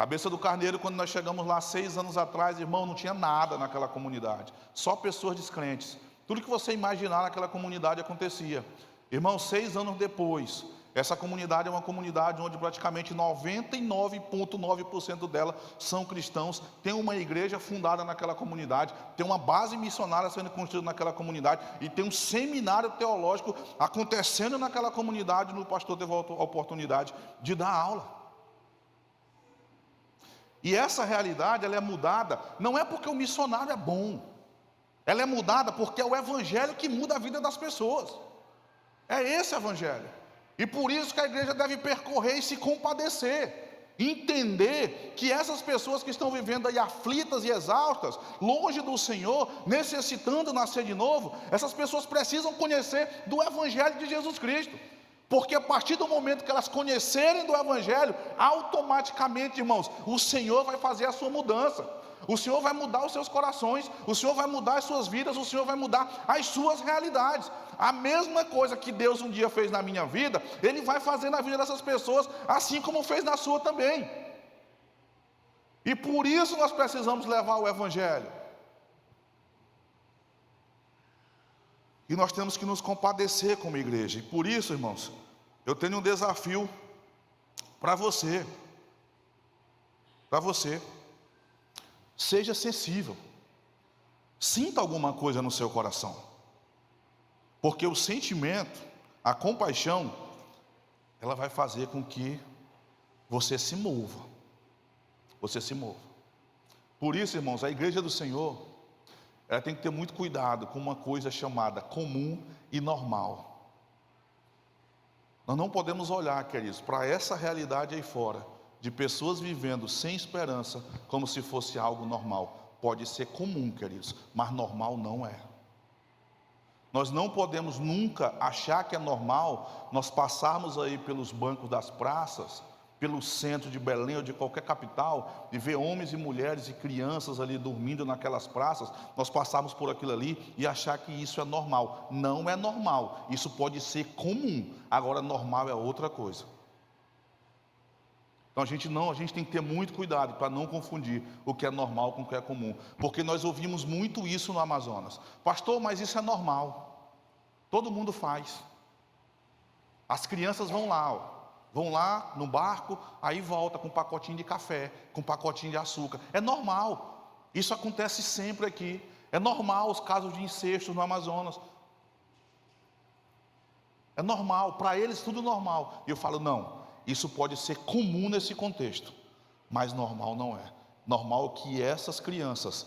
Cabeça do Carneiro, quando nós chegamos lá 6 anos atrás, irmão, não tinha nada naquela comunidade, só pessoas descrentes. Tudo que você imaginar naquela comunidade acontecia. Irmão, 6 anos depois, essa comunidade é uma comunidade onde praticamente 99,9% dela são cristãos. Tem uma igreja fundada naquela comunidade, tem uma base missionária sendo construída naquela comunidade, e tem um seminário teológico acontecendo naquela comunidade, onde o pastor teve a oportunidade de dar aula. E essa realidade, ela é mudada, não é porque o missionário é bom, ela é mudada porque é o evangelho que muda a vida das pessoas. É esse evangelho. E por isso que a igreja deve percorrer e se compadecer, entender que essas pessoas que estão vivendo aí aflitas e exaustas, longe do Senhor, necessitando nascer de novo, essas pessoas precisam conhecer do evangelho de Jesus Cristo. Porque a partir do momento que elas conhecerem do evangelho, automaticamente, irmãos, o Senhor vai fazer a sua mudança. O Senhor vai mudar os seus corações, o Senhor vai mudar as suas vidas, o Senhor vai mudar as suas realidades. A mesma coisa que Deus um dia fez na minha vida, Ele vai fazer na vida dessas pessoas, assim como fez na sua também. E por isso nós precisamos levar o evangelho. E nós temos que nos compadecer como igreja. E por isso, irmãos, eu tenho um desafio para você. Para você. Seja sensível. Sinta alguma coisa no seu coração. Porque o sentimento, a compaixão, ela vai fazer com que você se mova. Você se mova. Por isso, irmãos, a igreja do Senhor, ela tem que ter muito cuidado com uma coisa chamada comum e normal. Nós não podemos olhar, queridos, para essa realidade aí fora, de pessoas vivendo sem esperança, como se fosse algo normal. Pode ser comum, queridos, mas normal não é. Nós não podemos nunca achar que é normal nós passarmos aí pelos bancos das praças, pelo centro de Belém ou de qualquer capital, e ver homens e mulheres e crianças ali dormindo naquelas praças, nós passarmos por aquilo ali e achar que isso é normal. Não é normal, isso pode ser comum, agora normal é outra coisa. Então a gente tem que ter muito cuidado para não confundir o que é normal com o que é comum, porque nós ouvimos muito isso no Amazonas. Pastor, mas isso é normal, todo mundo faz. As crianças vão lá, ó. Vão lá no barco, aí volta com um pacotinho de café, com um pacotinho de açúcar. É normal, isso acontece sempre aqui. É normal os casos de incesto no Amazonas. É normal, para eles tudo normal. E eu falo, não, isso pode ser comum nesse contexto, mas normal não é. Normal que essas crianças,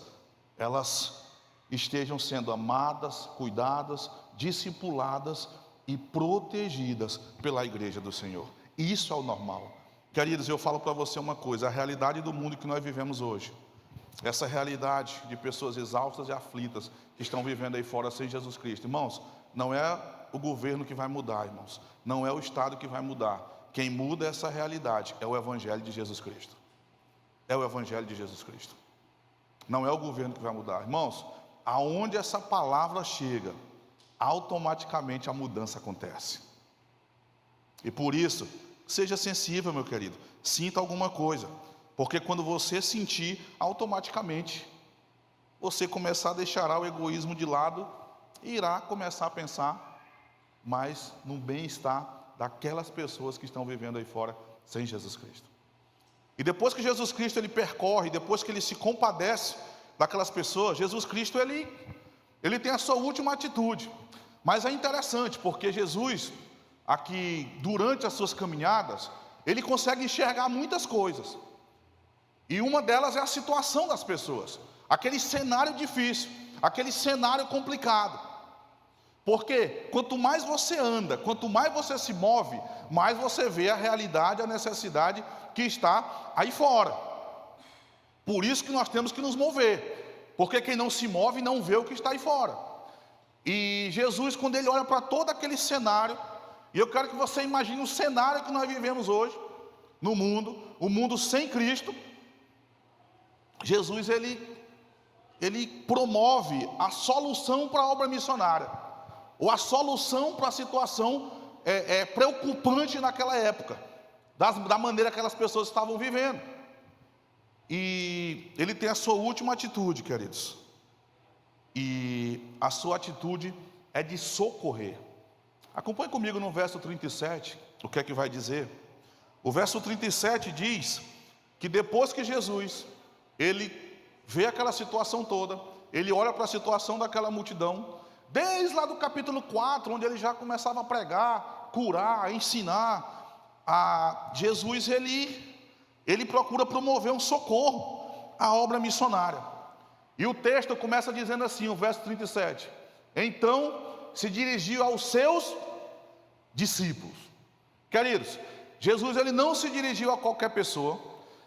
elas estejam sendo amadas, cuidadas, discipuladas e protegidas pela igreja do Senhor. Isso é o normal. Queridos, eu falo para você uma coisa, a realidade do mundo que nós vivemos hoje, essa realidade de pessoas exaustas e aflitas, que estão vivendo aí fora sem Jesus Cristo, irmãos, não é o governo que vai mudar, irmãos, não é o Estado que vai mudar. Quem muda essa realidade é o Evangelho de Jesus Cristo. É o Evangelho de Jesus Cristo. Não é o governo que vai mudar. Irmãos, aonde essa palavra chega, automaticamente a mudança acontece. E por isso, seja sensível, meu querido, sinta alguma coisa, porque quando você sentir, automaticamente, você começar a deixar o egoísmo de lado, e irá começar a pensar mais no bem-estar daquelas pessoas que estão vivendo aí fora sem Jesus Cristo. E depois que Jesus Cristo ele percorre, depois que ele se compadece daquelas pessoas, Jesus Cristo ele tem a sua última atitude. Mas é interessante, porque Jesus, aqui durante as suas caminhadas, ele consegue enxergar muitas coisas. E uma delas é a situação das pessoas, aquele cenário difícil, aquele cenário complicado. Porque quanto mais você anda, quanto mais você se move, mais você vê a realidade, a necessidade que está aí fora. Por isso que nós temos que nos mover, porque quem não se move não vê o que está aí fora. E Jesus, quando ele olha para todo aquele cenário, e eu quero que você imagine o cenário que nós vivemos hoje, no mundo, o mundo sem Cristo. Jesus, ele promove a solução para a obra missionária, ou a solução para a situação preocupante naquela época, da maneira que aquelas pessoas estavam vivendo. E ele tem a sua última atitude, queridos. E a sua atitude é de socorrer. Acompanhe comigo no verso 37, o que é que vai dizer? O verso 37 diz que depois que Jesus, ele vê aquela situação toda, ele olha para a situação daquela multidão, desde lá do capítulo 4, onde ele já começava a pregar, curar, ensinar, Jesus, ele procura promover um socorro à obra missionária. E o texto começa dizendo assim, o verso 37, então se dirigiu aos seus discípulos. Queridos, Jesus, ele não se dirigiu a qualquer pessoa.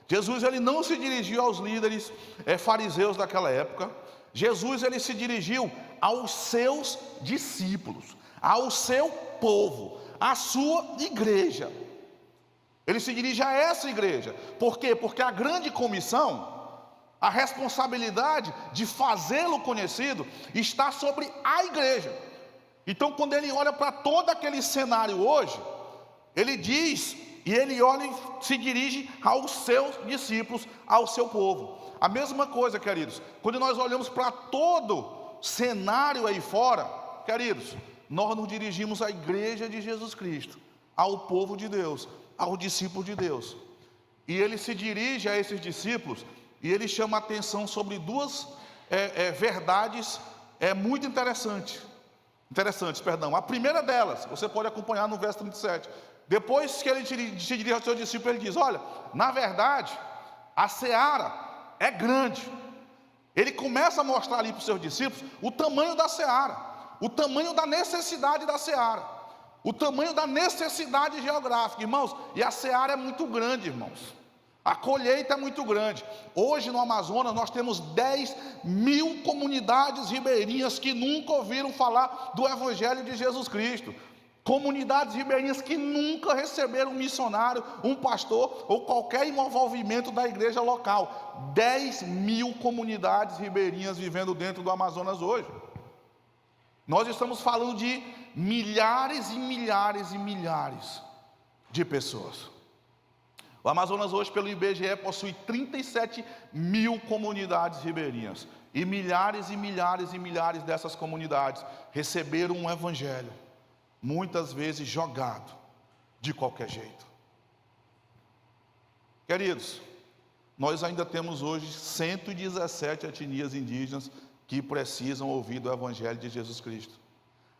Jesus, ele não se dirigiu aos líderes fariseus daquela época. Jesus, ele se dirigiu aos seus discípulos, ao seu povo, à sua igreja. Ele se dirige a essa igreja. Por quê? Porque a grande comissão, a responsabilidade de fazê-lo conhecido, está sobre a igreja. Então, quando ele olha para todo aquele cenário hoje, ele diz, e ele olha e se dirige aos seus discípulos, ao seu povo. A mesma coisa, queridos, quando nós olhamos para todo cenário aí fora, queridos, nós nos dirigimos à igreja de Jesus Cristo, ao povo de Deus, aos discípulos de Deus. E ele se dirige a esses discípulos, e ele chama a atenção sobre duas verdades muito interessantes. A primeira delas, você pode acompanhar no verso 37. Depois que ele se dirige aos seus discípulos, ele diz, olha, na verdade, a seara é grande. Ele começa a mostrar ali para os seus discípulos o tamanho da seara, o tamanho da necessidade da seara, o tamanho da necessidade geográfica, irmãos. E a seara é muito grande, irmãos. A colheita é muito grande. Hoje no Amazonas nós temos 10.000 comunidades ribeirinhas que nunca ouviram falar do Evangelho de Jesus Cristo. Comunidades ribeirinhas que nunca receberam um missionário, um pastor ou qualquer envolvimento da igreja local. 10.000 comunidades ribeirinhas vivendo dentro do Amazonas hoje. Nós estamos falando de milhares e milhares e milhares de pessoas. O Amazonas hoje, pelo IBGE, possui 37.000 comunidades ribeirinhas. E milhares e milhares e milhares dessas comunidades receberam um evangelho, muitas vezes jogado de qualquer jeito. Queridos, nós ainda temos hoje 117 etnias indígenas que precisam ouvir do evangelho de Jesus Cristo.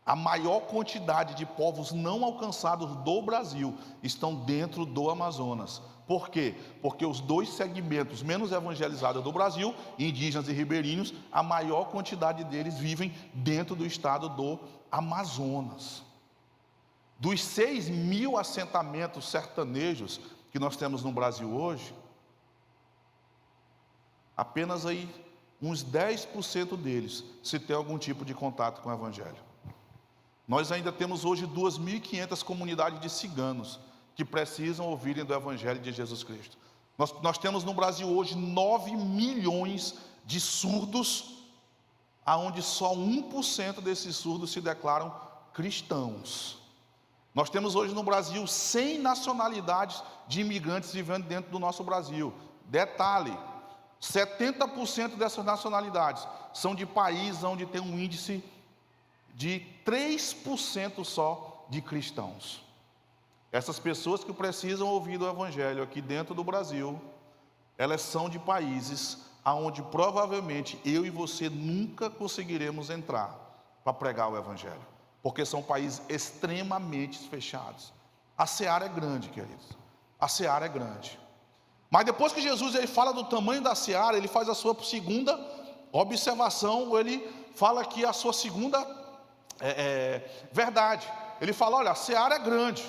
A maior quantidade de povos não alcançados do Brasil estão dentro do Amazonas. Por quê? Porque os dois segmentos menos evangelizados do Brasil, indígenas e ribeirinhos, a maior quantidade deles vivem dentro do estado do Amazonas. Dos 6.000 assentamentos sertanejos que nós temos no Brasil hoje, apenas aí uns 10% deles se tem algum tipo de contato com o evangelho. Nós ainda temos hoje 2.500 comunidades de ciganos que precisam ouvirem do evangelho de Jesus Cristo. Nós temos no Brasil hoje 9 milhões de surdos, aonde só 1% desses surdos se declaram cristãos. Nós temos hoje no Brasil 100 nacionalidades de imigrantes vivendo dentro do nosso Brasil. Detalhe, 70% dessas nacionalidades são de países onde tem um índice de 3% só de cristãos. Essas pessoas que precisam ouvir do evangelho aqui dentro do Brasil, elas são de países aonde provavelmente eu e você nunca conseguiremos entrar para pregar o evangelho, porque são países extremamente fechados. A seara é grande, queridos. A seara é grande. Mas depois que Jesus ele fala do tamanho da seara, ele faz a sua segunda observação, ou ele fala aqui a sua segunda verdade. Ele fala, olha, a seara é grande.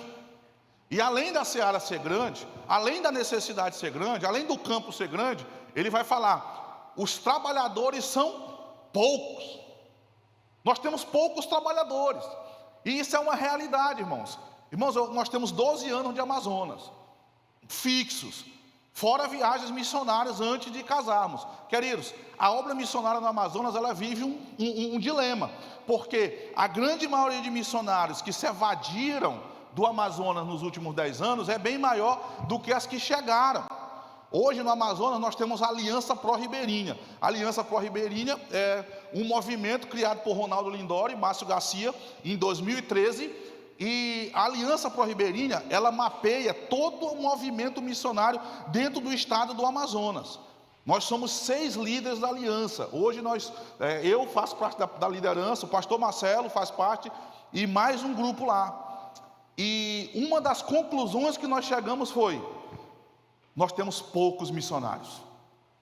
E além da seara ser grande, além da necessidade ser grande, além do campo ser grande, ele vai falar, os trabalhadores são poucos. Nós temos poucos trabalhadores. E isso é uma realidade, irmãos. Irmãos, nós temos 12 anos de Amazonas, fixos, fora viagens missionárias antes de casarmos. Queridos, a obra missionária no Amazonas, ela vive um dilema, porque a grande maioria de missionários que se evadiram do Amazonas nos últimos 10 anos é bem maior do que as que chegaram. Hoje no Amazonas nós temos a Aliança Pró-Ribeirinha. A Aliança Pró-Ribeirinha é um movimento criado por Ronaldo Lindório e Márcio Garcia em 2013. E a Aliança Pró-Ribeirinha, ela mapeia todo o movimento missionário dentro do estado do Amazonas. Nós somos 6 líderes da aliança. Hoje eu faço parte da liderança, o pastor Marcelo faz parte e mais um grupo lá. E uma das conclusões que nós chegamos foi: nós temos poucos missionários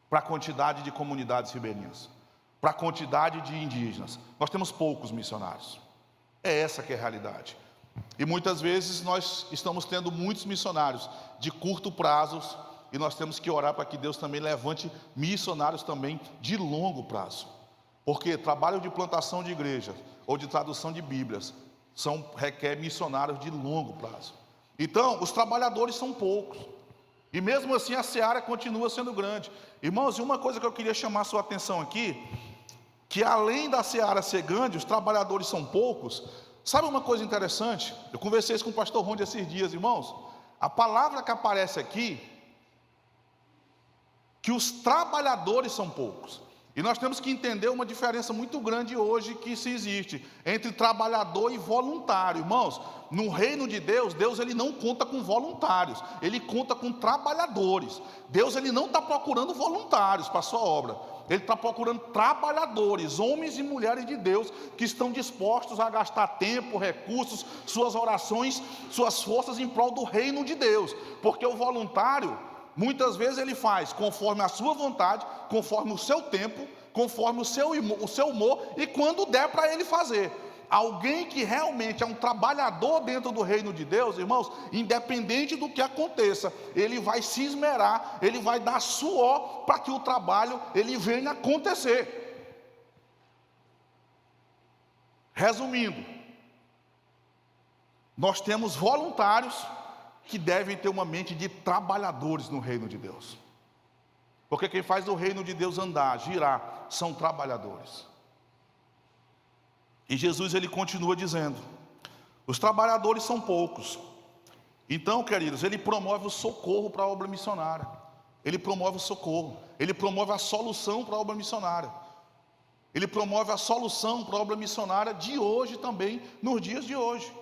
para a quantidade de comunidades ribeirinhas, para a quantidade de indígenas. Nós temos poucos missionários. É essa que é a realidade. E muitas vezes nós estamos tendo muitos missionários de curto prazo, e nós temos que orar para que Deus também levante missionários também de longo prazo. Porque trabalho de plantação de igrejas ou de tradução de Bíblias requer missionários de longo prazo. Então, os trabalhadores são poucos. E mesmo assim a seara continua sendo grande. Irmãos, e uma coisa que eu queria chamar a sua atenção aqui, que além da seara ser grande, os trabalhadores são poucos. Sabe uma coisa interessante? Eu conversei isso com o pastor Ronde esses dias, irmãos. A palavra que aparece aqui, que os trabalhadores são poucos. E nós temos que entender uma diferença muito grande hoje que se existe entre trabalhador e voluntário. Irmãos, no reino de Deus, Deus ele não conta com voluntários, ele conta com trabalhadores. Deus ele não está procurando voluntários para a sua obra, ele está procurando trabalhadores, homens e mulheres de Deus, que estão dispostos a gastar tempo, recursos, suas orações, suas forças em prol do reino de Deus. Porque o voluntário, muitas vezes ele faz conforme a sua vontade, conforme o seu tempo, conforme o seu humor e quando der para ele fazer. Alguém que realmente é um trabalhador dentro do reino de Deus, irmãos, independente do que aconteça, ele vai se esmerar, ele vai dar suor para que o trabalho ele venha acontecer. Resumindo, nós temos voluntários que devem ter uma mente de trabalhadores no reino de Deus. Porque quem faz o reino de Deus andar, girar, são trabalhadores. E Jesus ele continua dizendo: os trabalhadores são poucos. Então, queridos, ele promove o socorro para a obra missionária. Ele promove o socorro. Ele promove a solução para a obra missionária. Ele promove a solução para a obra missionária de hoje também, nos dias de hoje.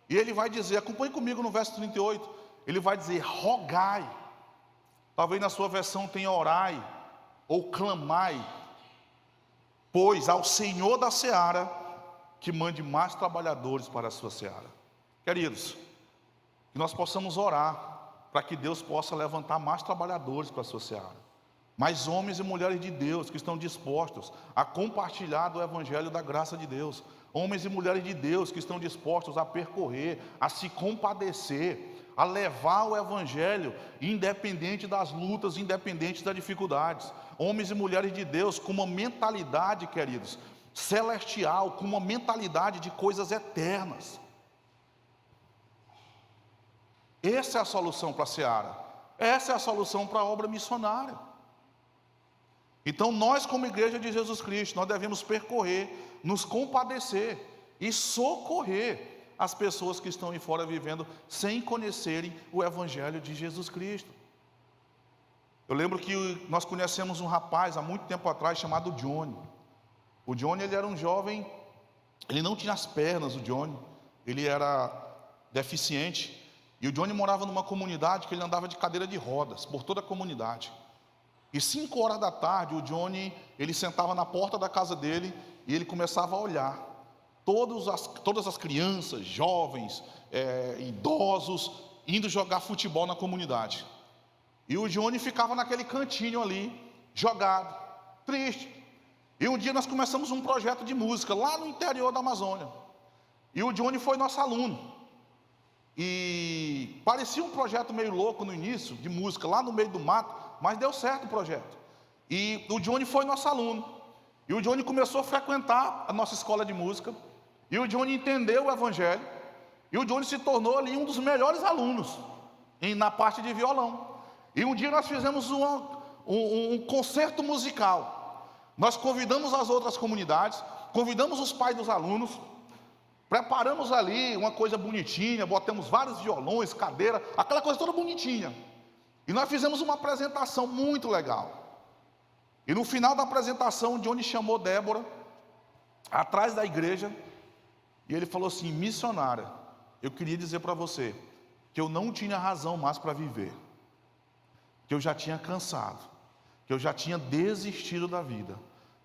E ele vai dizer, acompanhe comigo no verso 38, ele vai dizer: rogai. Talvez na sua versão tenha orai, ou clamai, pois ao Senhor da seara, que mande mais trabalhadores para a sua seara. Queridos, que nós possamos orar, para que Deus possa levantar mais trabalhadores para a sua seara. Mais homens e mulheres de Deus, que estão dispostos a compartilhar do evangelho da graça de Deus. Homens e mulheres de Deus que estão dispostos a percorrer, a se compadecer, a levar o evangelho independente das lutas, independente das dificuldades. Homens e mulheres de Deus com uma mentalidade, queridos, celestial, com uma mentalidade de coisas eternas. Essa é a solução para a seara. Essa é a solução para a obra missionária. Então nós, como igreja de Jesus Cristo, nós devemos percorrer, nos compadecer e socorrer as pessoas que estão aí fora vivendo sem conhecerem o evangelho de Jesus Cristo. Eu lembro que nós conhecemos um rapaz há muito tempo atrás chamado Johnny. O Johnny ele era um jovem, ele não tinha as pernas, o Johnny, ele era deficiente. E o Johnny morava numa comunidade que ele andava de cadeira de rodas por toda a comunidade. E 5 horas da tarde, o Johnny, ele sentava na porta da casa dele e ele começava a olhar todas as crianças, jovens, idosos, indo jogar futebol na comunidade. E o Johnny ficava naquele cantinho ali, jogado, triste. E um dia nós começamos um projeto de música lá no interior da Amazônia. E o Johnny foi nosso aluno. E parecia um projeto meio louco no início, de música, lá no meio do mato, mas deu certo o projeto. E o Johnny foi nosso aluno. E o Johnny começou a frequentar a nossa escola de música. E o Johnny entendeu o evangelho. E o Johnny se tornou ali um dos melhores alunos na parte de violão. E um dia nós fizemos um concerto musical. Nós convidamos as outras comunidades, convidamos os pais dos alunos, preparamos ali uma coisa bonitinha, botamos vários violões, cadeira, aquela coisa toda bonitinha. E nós fizemos uma apresentação muito legal. E no final da apresentação, o Johnny chamou Débora atrás da igreja e ele falou assim: missionária, eu queria dizer para você que eu não tinha razão mais para viver, que eu já tinha cansado, que eu já tinha desistido da vida,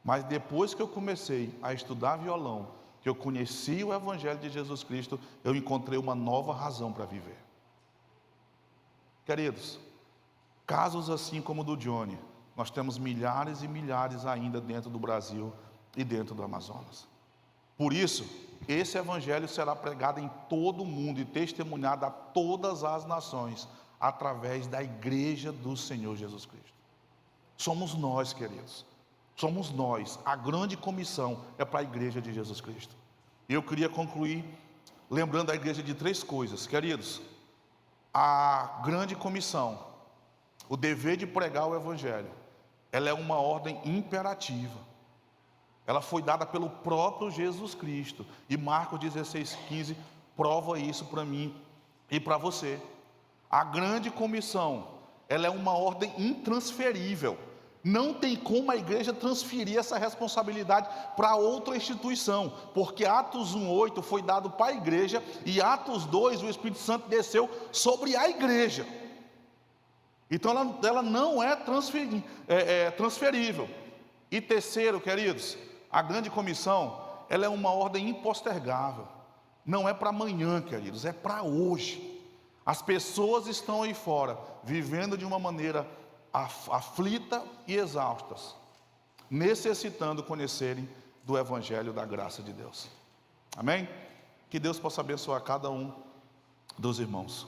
mas depois que eu comecei a estudar violão, que eu conheci o Evangelho de Jesus Cristo, eu encontrei uma nova razão para viver. Queridos, casos assim como o do Johnny, nós temos milhares e milhares ainda dentro do Brasil e dentro do Amazonas. Por isso, esse Evangelho será pregado em todo o mundo e testemunhado a todas as nações, através da igreja do Senhor Jesus Cristo. Somos nós, queridos, somos nós. A grande comissão é para a igreja de Jesus Cristo. E eu queria concluir lembrando a igreja de 3 coisas, queridos. A grande comissão, o dever de pregar o Evangelho, ela é uma ordem imperativa. Ela foi dada pelo próprio Jesus Cristo. E Marcos 16:15 prova isso para mim e para você. A grande comissão, ela é uma ordem intransferível. Não tem como a igreja transferir essa responsabilidade para outra instituição, porque Atos 1:8 foi dado para a igreja, e Atos 2, o Espírito Santo desceu sobre a igreja. Então ela não é transferível. E terceiro, queridos, a grande comissão, ela é uma ordem impostergável. Não é para amanhã, queridos, é para hoje. As pessoas estão aí fora, vivendo de uma maneira aflita e exaustas, necessitando conhecerem do Evangelho da graça de Deus. Amém? Que Deus possa abençoar cada um dos irmãos.